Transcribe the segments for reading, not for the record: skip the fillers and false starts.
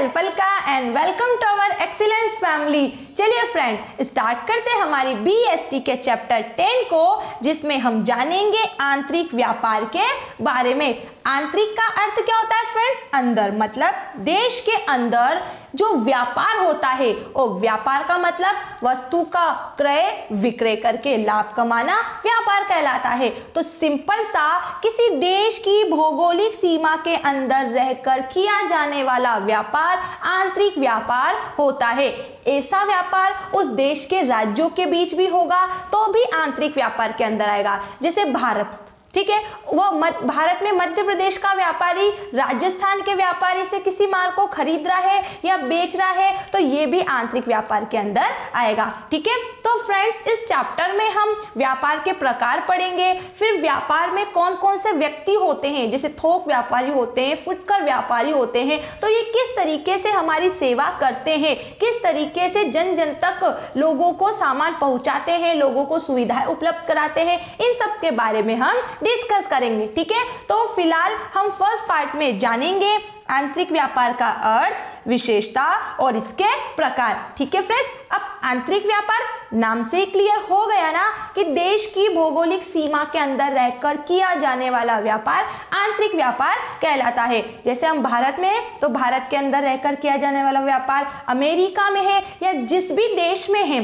Self Alka and welcome to our excellence family. चलिए friend, start करते हैं हमारी बीएसटी के चैप्टर 10 को, जिसमें हम जानेंगे आंतरिक व्यापार के बारे में। आंतरिक का अर्थ क्या होता है फ्रेंड्स? अंदर, मतलब देश के अंदर जो व्यापार होता है, और व्यापार का मतलब वस्तु का क्रय विक्रय करके लाभ कमाना व्यापार कहलाता है। तो सिंपल सा किसी देश की भौगोलिक सीमा के अंदर रहकर किया जाने वाला व्यापार आंतरिक व्यापार होता है। ऐसा व्यापार उस देश के राज्यों के बीच भी होगा तो भी आंतरिक व्यापार के अंदर आएगा। जैसे भारत, ठीक है, वो भारत में मध्य प्रदेश का व्यापारी राजस्थान के व्यापारी से किसी माल को खरीद रहा है या बेच रहा है, तो ये भी आंतरिक व्यापार के अंदर आएगा। ठीक है, तो फ्रेंड्स इस चैप्टर में हम व्यापार के प्रकार पढ़ेंगे, फिर व्यापार में कौन कौन से व्यक्ति होते हैं, जैसे थोक व्यापारी होते हैं, फुटकर व्यापारी होते हैं, तो ये किस तरीके से हमारी सेवा करते हैं, किस तरीके से जन जन तक लोगों को सामान पहुंचाते हैं, लोगों को सुविधाएं उपलब्ध कराते हैं, इन सब के बारे में हम डिस्कस करेंगे। ठीक है, तो फिलहाल हम फर्स्ट पार्ट में जानेंगे आंतरिक व्यापार का अर्थ, विशेषता और इसके प्रकार। ठीक है फ्रेंड्स, अब आंतरिक व्यापार नाम से ही क्लियर हो गया ना कि देश की भौगोलिक सीमा के अंदर रहकर किया जाने वाला व्यापार आंतरिक व्यापार कहलाता है। जैसे हम भारत में हैं तो भारत के अंदर रहकर किया जाने वाला व्यापार, अमेरिका में है या जिस भी देश में है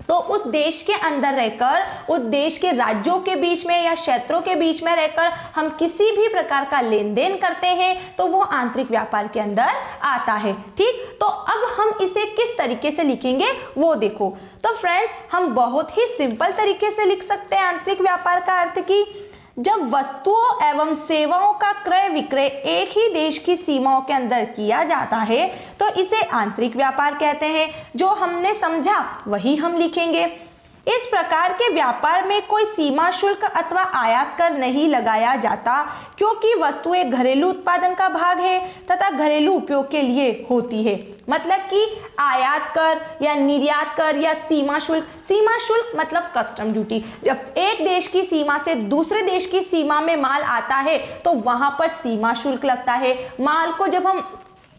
तो उस देश के अंदर रहकर, उस देश के राज्यों के बीच में या क्षेत्रों के बीच में रहकर हम किसी भी प्रकार का लेन देन करते हैं तो वो आंतरिक व्यापार के अंदर आता है। ठीक, तो अब हम इसे किस तरीके से लिखेंगे वो देखो। तो फ्रेंड्स हम बहुत ही सिंपल तरीके से लिख सकते हैं आंतरिक व्यापार का अर्थ की जब वस्तुओं एवं सेवाओं का क्रय विक्रय एक ही देश की सीमाओं के अंदर किया जाता है तो इसे आंतरिक व्यापार कहते हैं। जो हमने समझा वही हम लिखेंगे। इस प्रकार के व्यापार में कोई सीमा शुल्क अथवा आयात कर नहीं लगाया जाता, क्योंकि वस्तु एक घरेलू उत्पादन का भाग है तथा घरेलू उपयोग के लिए होती है। मतलब कि आयात कर या निर्यात कर या सीमा शुल्क मतलब कस्टम ड्यूटी। जब एक देश की सीमा से दूसरे देश की सीमा में माल आता है तो वहां पर सीमा शुल्क लगता है। माल को जब हम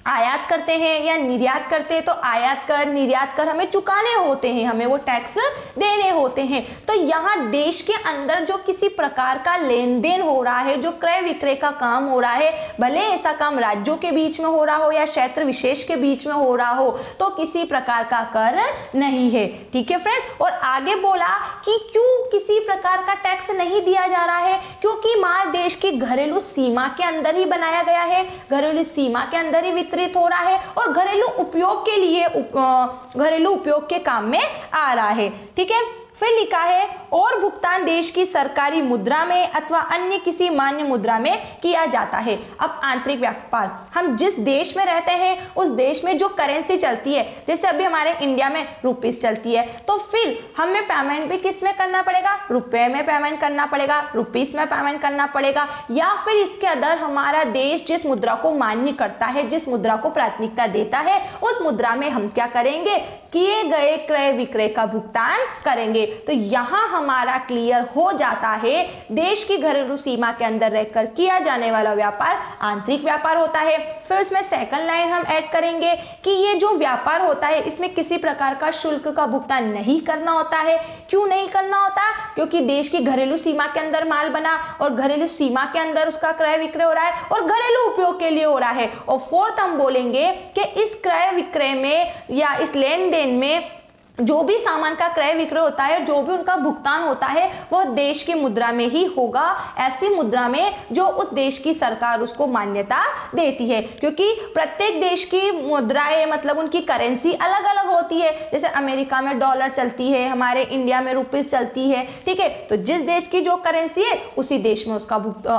आयात करते हैं या निर्यात करते हैं तो आयात कर निर्यात कर हमें चुकाने होते हैं, हमें वो टैक्स देने होते हैं। तो यहाँ देश के अंदर जो किसी प्रकार का लेन देन हो रहा है, जो क्रय विक्रय का काम हो रहा है, भले ऐसा काम राज्यों के बीच में हो रहा हो या क्षेत्र विशेष के बीच में हो रहा हो, तो किसी प्रकार का कर नहीं है। ठीक है फ्रेंड्स, और आगे बोला कि क्यों किसी प्रकार का टैक्स नहीं दिया जा रहा है, क्योंकि माल देश की घरेलू सीमा के अंदर ही बनाया गया है, घरेलू सीमा के अंदर ही हो रहा है और घरेलू उपयोग के लिए घरेलू उपयोग के काम में आ रहा है। ठीक है, फिर लिखा है और भुगतान देश की सरकारी मुद्रा में अथवा अन्य किसी मान्य मुद्रा में किया जाता है। अब आंतरिक व्यापार, हम जिस देश में रहते हैं उस देश में जो करेंसी चलती है, जैसे अभी हमारे इंडिया में रुपीस चलती है, तो फिर हमें पेमेंट भी किस में करना पड़ेगा? रुपए में पेमेंट करना पड़ेगा, रुपीस में पेमेंट करना पड़ेगा, या फिर इसके अंदर हमारा देश जिस मुद्रा को मान्य करता है, जिस मुद्रा को प्राथमिकता देता है, उस मुद्रा में हम क्या करेंगे? किए गए क्रय विक्रय का भुगतान करेंगे। तो यहां हमारा क्लियर हो जाता है देश की घरेलू सीमा के अंदर रहकर किया जाने वाला व्यापार आंतरिक व्यापार होता है। फिर उसमें सेकंड लाइन हम ऐड करेंगे कि ये जो व्यापार होता है इसमें किसी प्रकार का शुल्क का भुगतान नहीं करना होता है। क्यों नहीं करना होता? क्योंकि देश की घरेलू सीमा के अंदर माल बना और घरेलू सीमा के अंदर उसका क्रय विक्रय हो रहा है और घरेलू उपयोग के लिए हो रहा है। और फोर्थ हम बोलेंगे कि इस क्रय विक्रय में या इस लेन देन में जो भी सामान का क्रय विक्रय होता है, जो भी उनका भुगतान होता है, वह देश की मुद्रा में ही होगा, ऐसी मुद्रा में जो उस देश की सरकार उसको मान्यता देती है। क्योंकि प्रत्येक देश की मुद्राएं मतलब उनकी करेंसी अलग अलग होती है। जैसे अमेरिका में डॉलर चलती है, हमारे इंडिया में रुपीस चलती है। ठीक है, तो जिस देश की जो करेंसी है उसी देश में उसका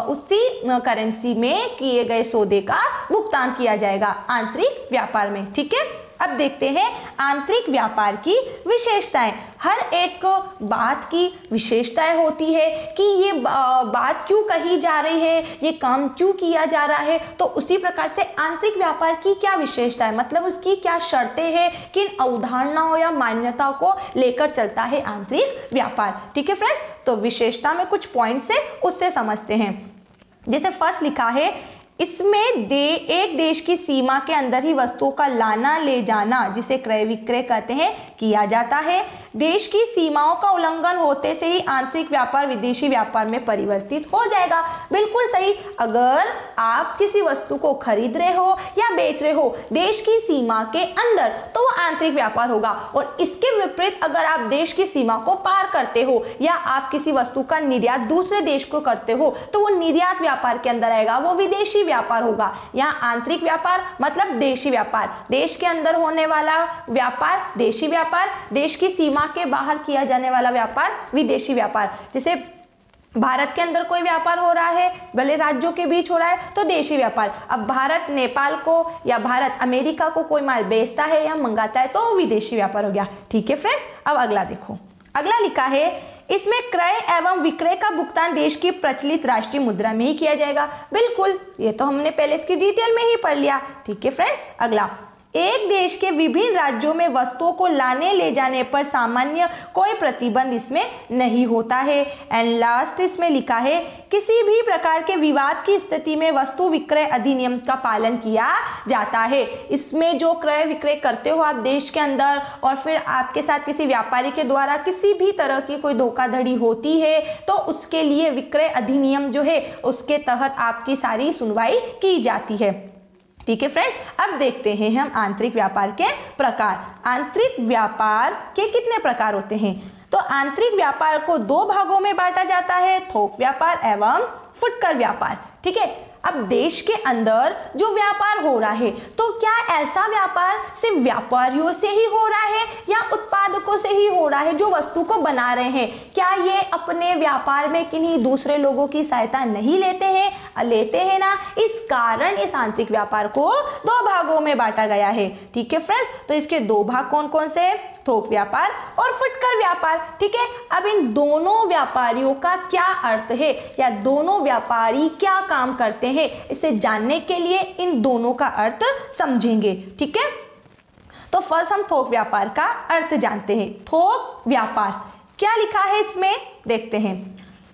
उसी करेंसी में किए गए सौदे का भुगतान किया जाएगा आंतरिक व्यापार में। ठीक है, अब देखते हैं आंतरिक व्यापार की विशेषताएं। हर एक बात की विशेषताएं होती है कि ये बात क्यों कही जा रही है, ये काम क्यों किया जा रहा है। तो उसी प्रकार से आंतरिक व्यापार की क्या विशेषताएं, मतलब उसकी क्या शर्तें हैं, किन अवधारणाओं या मान्यताओं को लेकर चलता है आंतरिक व्यापार। ठीक है फ्रेंड्स, तो विशेषता में कुछ पॉइंट्स है उससे समझते हैं। जैसे फर्स्ट लिखा है इसमें एक देश की सीमा के अंदर ही वस्तुओं का लाना ले जाना, जिसे क्रय विक्रय कहते हैं, किया जाता है। देश की सीमाओं का उल्लंघन होते से ही आंतरिक व्यापार विदेशी व्यापार में परिवर्तित हो जाएगा। बिल्कुल सही। अगर आप किसी वस्तु को खरीद रहे हो या बेच रहे हो देश की सीमा के अंदर, तो वो आंतरिक व्यापार होगा। और इसके विपरीत अगर आप देश की सीमा को पार करते हो या आप किसी वस्तु का निर्यात दूसरे देश को करते हो, तो वो निर्यात व्यापार के अंदर आएगा, वो विदेशी व्यापार होगा। यहाँ आंतरिक व्यापार मतलब देशी व्यापार, देश के अंदर होने वाला व्यापार देशी व्यापार, देश की सीमा के बाहर किया जाने वाला व्यापार विदेशी व्यापार। जैसे भारत के अंदर कोई व्यापार हो रहा है, भले राज्यों के बीच हो रहा है, तो देशी व्यापार। अब भारत नेपाल को या भारत अमेरिका को कोई माल बेचता है या मंगाता है, तो वो विदेशी व्यापार हो गया। ठीक है फ्रेंड्स, अब अगला देखो। अगला लिखा है, इसमें क्रय एवं विक्रय का भुगतान देश की प्रचलित राष्ट्रीय मुद्रा में ही किया जाएगा। बिल्कुल, ये तो हमने पहले इसकी डिटेल में ही पढ़ लिया। ठीक है फ्रेंड्स, अगला, एक देश के विभिन्न राज्यों में वस्तुओं को लाने ले जाने पर सामान्य कोई प्रतिबंध इसमें नहीं होता है। एंड लास्ट इसमें लिखा है, किसी भी प्रकार के विवाद की स्थिति में वस्तु विक्रय अधिनियम का पालन किया जाता है। इसमें जो क्रय विक्रय करते हो आप देश के अंदर, और फिर आपके साथ किसी व्यापारी के द्वारा किसी भी तरह की कोई धोखाधड़ी होती है, तो उसके लिए विक्रय अधिनियम जो है उसके तहत आपकी सारी सुनवाई की जाती है। ठीक है फ्रेंड्स, अब देखते हैं हम आंतरिक व्यापार के प्रकार। आंतरिक व्यापार के कितने प्रकार होते हैं? तो आंतरिक व्यापार को दो भागों में बांटा जाता है, थोक व्यापार एवं फुटकर व्यापार। ठीक है, अब देश के अंदर जो व्यापार हो रहा है, तो क्या ऐसा व्यापार सिर्फ व्यापारियों से ही हो रहा है या उत्पादकों से ही हो रहा है जो वस्तु को बना रहे हैं? क्या ये अपने व्यापार में किन्हीं दूसरे लोगों की सहायता नहीं लेते हैं? लेते हैं ना। इस कारण इस आंतरिक व्यापार को दो भागों में बांटा गया है। ठीक है फ्रेंड्स, तो इसके दो भाग कौन कौन से? थोक व्यापार और फुटकर व्यापार। ठीक है, अब इन दोनों व्यापारियों का क्या अर्थ है या दोनों व्यापारी क्या काम करते हैं, इसे जानने के लिए इन दोनों का अर्थ समझेंगे। ठीक है, तो फर्स्ट हम थोक व्यापार का अर्थ जानते हैं। थोक व्यापार क्या लिखा है इसमें, देखते हैं।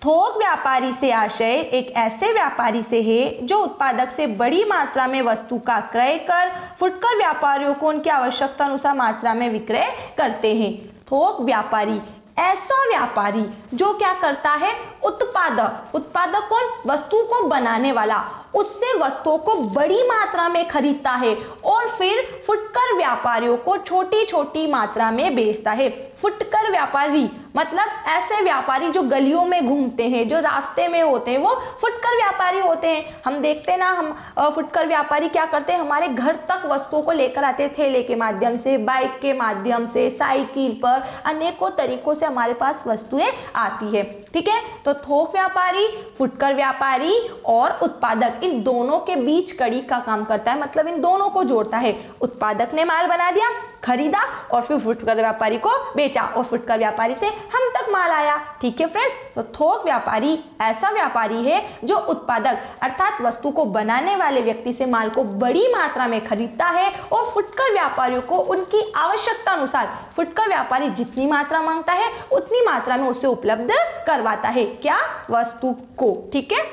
थोक व्यापारी से आशय एक ऐसे व्यापारी से है जो उत्पादक से बड़ी मात्रा में वस्तु का क्रय कर फुटकर व्यापारियों को उनकी आवश्यकता अनुसार मात्रा में विक्रय करते हैं। थोक व्यापारी ऐसा व्यापारी जो क्या करता है, उत्पादक। उत्पादक कौन? वस्तु को बनाने वाला, उससे वस्तुओं को बड़ी मात्रा में खरीदता है और फिर फुटकर व्यापारियों को छोटी छोटी मात्रा में बेचता है। फुटकर व्यापारी मतलब ऐसे व्यापारी जो गलियों में घूमते हैं, जो रास्ते में होते हैं, वो फुटकर व्यापारी होते हैं। हम देखते हैं ना, हम फुटकर व्यापारी क्या करते हैं, हमारे घर तक वस्तुओं को लेकर आते हैं, थैले के माध्यम से, बाइक के माध्यम से, साइकिल पर, अनेकों तरीकों से हमारे पास वस्तुएं आती है। ठीक है, तो थोक व्यापारी, फुटकर व्यापारी और उत्पादक, इन दोनों के बीच कड़ी का काम करता है, मतलब इन दोनों को जोड़ता है। उत्पादक ने माल बना दिया, खरीदा और फिर फुटकर व्यापारी को बेचा और फुटकर व्यापारी से हम तक माल आया। ठीक है फ्रेंड्स, तो थोक व्यापारी ऐसा व्यापारी है जो उत्पादक अर्थात वस्तु को बनाने वाले व्यक्ति से माल को बड़ी मात्रा में खरीदता है और फुटकर व्यापारियों को उनकी आवश्यकता अनुसार, फुटकर व्यापारी जितनी मात्रा मांगता है उतनी मात्रा में उसे उपलब्ध करवाता है, क्या? वस्तु को। ठीक है,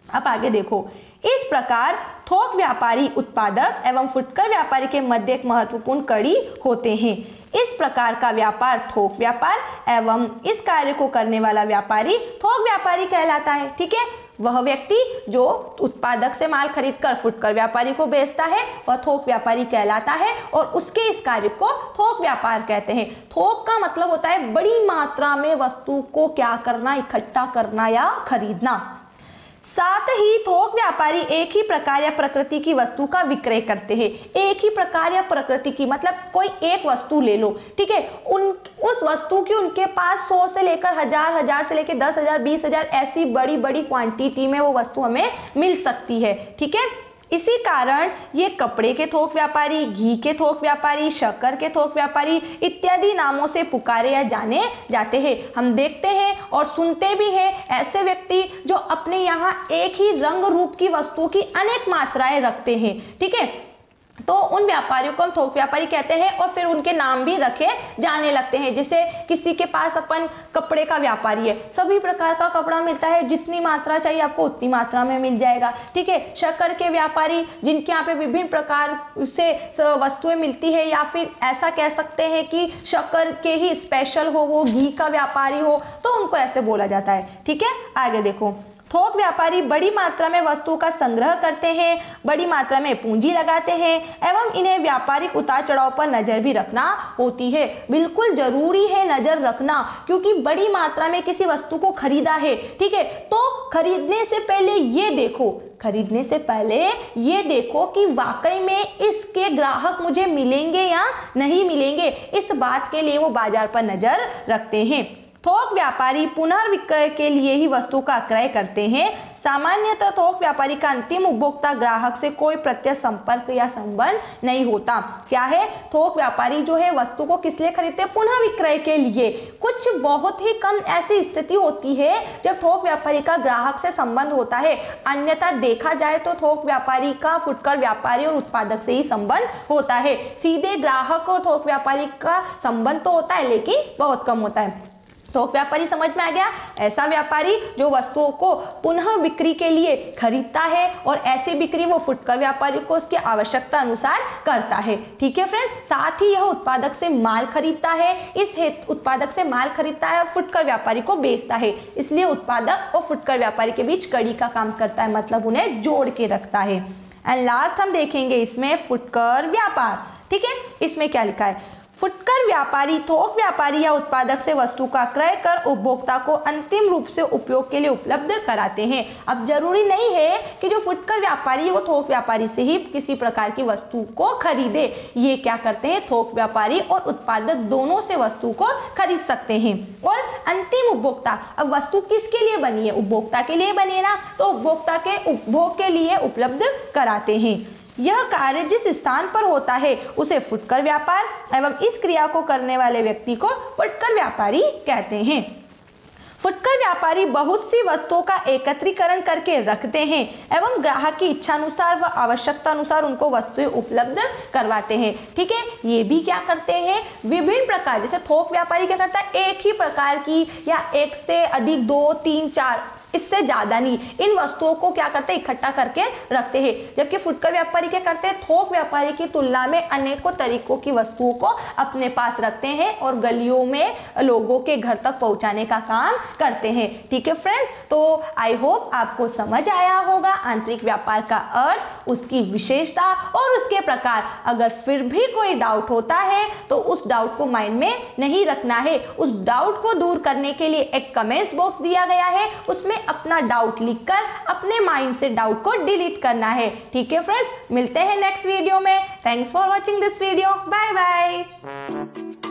अब आगे देखो। इस प्रकार थोक व्यापारी उत्पादक एवं फुटकर व्यापारी के मध्य एक महत्वपूर्ण कड़ी होते हैं। इस प्रकार का व्यापार थोक व्यापार एवं इस कार्य को करने वाला व्यापारी थोक व्यापारी कहलाता है। ठीक है, वह व्यक्ति जो उत्पादक से माल खरीदकर फुटकर व्यापारी को बेचता है वह थोक व्यापारी कहलाता है और उसके इस कार्य को थोक व्यापार कहते हैं। थोक का मतलब होता है बड़ी मात्रा में वस्तु को क्या करना, इकट्ठा करना या खरीदना। साथ ही थोक व्यापारी एक ही प्रकार या प्रकृति की वस्तु का विक्रय करते हैं। एक ही प्रकार या प्रकृति की मतलब कोई एक वस्तु ले लो, ठीक है, उस वस्तु की उनके पास 100 से लेकर 1000 से लेकर 10,000 20,000 ऐसी बड़ी बड़ी क्वांटिटी में वो वस्तु हमें मिल सकती है। ठीक है, इसी कारण ये कपड़े के थोक व्यापारी, घी के थोक व्यापारी, शक्कर के थोक व्यापारी इत्यादि नामों से पुकारे या जाने जाते हैं। हम देखते हैं और सुनते भी हैं ऐसे व्यक्ति जो अपने यहाँ एक ही रंग रूप की वस्तुओं की अनेक मात्राएं रखते हैं। ठीक है, तो उन व्यापारियों को हम थोक व्यापारी कहते हैं और फिर उनके नाम भी रखे जाने लगते हैं। जैसे किसी के पास अपन कपड़े का व्यापारी है, सभी प्रकार का कपड़ा मिलता है, जितनी मात्रा चाहिए आपको उतनी मात्रा में मिल जाएगा, ठीक है। शक्कर के व्यापारी, जिनके यहाँ पे विभिन्न प्रकार से वस्तुएं मिलती है, या फिर ऐसा कह सकते हैं कि शक्कर के ही स्पेशल हो, वो घी का व्यापारी हो, तो उनको ऐसे बोला जाता है, ठीक है। आगे देखो, थोक व्यापारी बड़ी मात्रा में वस्तुओं का संग्रह करते हैं, बड़ी मात्रा में पूंजी लगाते हैं एवं इन्हें व्यापारिक उतार चढ़ाव पर नजर भी रखना होती है। बिल्कुल जरूरी है नजर रखना, क्योंकि बड़ी मात्रा में किसी वस्तु को खरीदा है, ठीक है, तो खरीदने से पहले ये देखो कि वाकई में इसके ग्राहक मुझे मिलेंगे या नहीं मिलेंगे। इस बात के लिए वो बाजार पर नजर रखते हैं। थोक व्यापारी पुनर्विक्रय के लिए ही वस्तु का क्रय करते हैं। सामान्यतः थोक व्यापारी का अंतिम उपभोक्ता ग्राहक से कोई प्रत्यक्ष संपर्क या संबंध नहीं होता। क्या है, थोक व्यापारी जो है वस्तु को किस लिए खरीदते हैं? पुनः विक्रय के लिए। कुछ बहुत ही कम ऐसी स्थिति होती है जब थोक व्यापारी का ग्राहक से संबंध होता है, अन्यथा देखा जाए तो थोक व्यापारी का फुटकर व्यापारी और उत्पादक से ही संबंध होता है। सीधे ग्राहक और थोक व्यापारी का संबंध तो होता है, लेकिन बहुत कम होता है। थोक व्यापारी समझ में आ गया? ऐसा व्यापारी जो वस्तुओं को पुनः बिक्री के लिए खरीदता है और ऐसी बिक्री वो फुटकर व्यापारी को उसकी आवश्यकता अनुसार करता है, ठीक है फ्रेंड। साथ ही यह उत्पादक से माल खरीदता है, इस हेतु उत्पादक से माल खरीदता है और फुटकर व्यापारी को बेचता है, इसलिए उत्पादक और फुटकर व्यापारी के बीच कड़ी का काम करता है, मतलब उन्हें जोड़ के रखता है। एंड लास्ट हम देखेंगे इसमें फुटकर व्यापार, ठीक है। इसमें क्या लिखा है? फुटकर व्यापारी थोक व्यापारी या उत्पादक से वस्तु का क्रय कर उपभोक्ता को अंतिम रूप से उपयोग के लिए उपलब्ध कराते हैं। अब जरूरी नहीं है कि जो फुटकर व्यापारी है वो थोक व्यापारी से ही किसी प्रकार की वस्तु को खरीदे। ये क्या करते हैं? थोक व्यापारी और उत्पादक दोनों से वस्तु को खरीद सकते हैं। और अंतिम उपभोक्ता, अब वस्तु किसके लिए बनी है? उपभोक्ता के लिए बनी है ना, तो उपभोक्ता के उपभोग के लिए उपलब्ध कराते हैं। यह कार्य जिस स्थान पर होता है उसे फुटकर व्यापार एवं इस क्रिया को करने वाले व्यक्ति को फुटकर व्यापारी कहते हैं। फुटकर व्यापारी बहुत सी वस्तुओं का एकत्रीकरण करके रखते हैं एवं ग्राहक की इच्छा अनुसार व आवश्यकता अनुसार उनको वस्तुएं उपलब्ध करवाते हैं, ठीक है। ये भी क्या करते हैं? विभिन्न प्रकार, जैसे थोक व्यापारी क्या करता है? एक ही प्रकार की या एक से अधिक 2, 3, 4 इससे ज्यादा नहीं, इन वस्तुओं को क्या करते हैं? इकट्ठा करके रखते हैं। जबकि फुटकर व्यापारी क्या करते हैं? थोक व्यापारी की तुलना में अनेकों तरीकों की वस्तुओं को अपने पास रखते हैं और गलियों में लोगों के घर तक पहुंचाने का काम करते हैं, ठीक है फ्रेंड्स। तो आई होप आपको समझ आया होगा आंतरिक व्यापार का अर्थ, उसकी विशेषता और उसके प्रकार। अगर फिर भी कोई डाउट होता है तो उस डाउट को माइंड में नहीं रखना है। उस डाउट को दूर करने के लिए एक कमेंट्स बॉक्स दिया गया है, उसमें अपना डाउट लिखकर अपने माइंड से डाउट को डिलीट करना है, ठीक है फ्रेंड्स। मिलते हैं नेक्स्ट वीडियो में। Thanks for watching this video. Bye bye.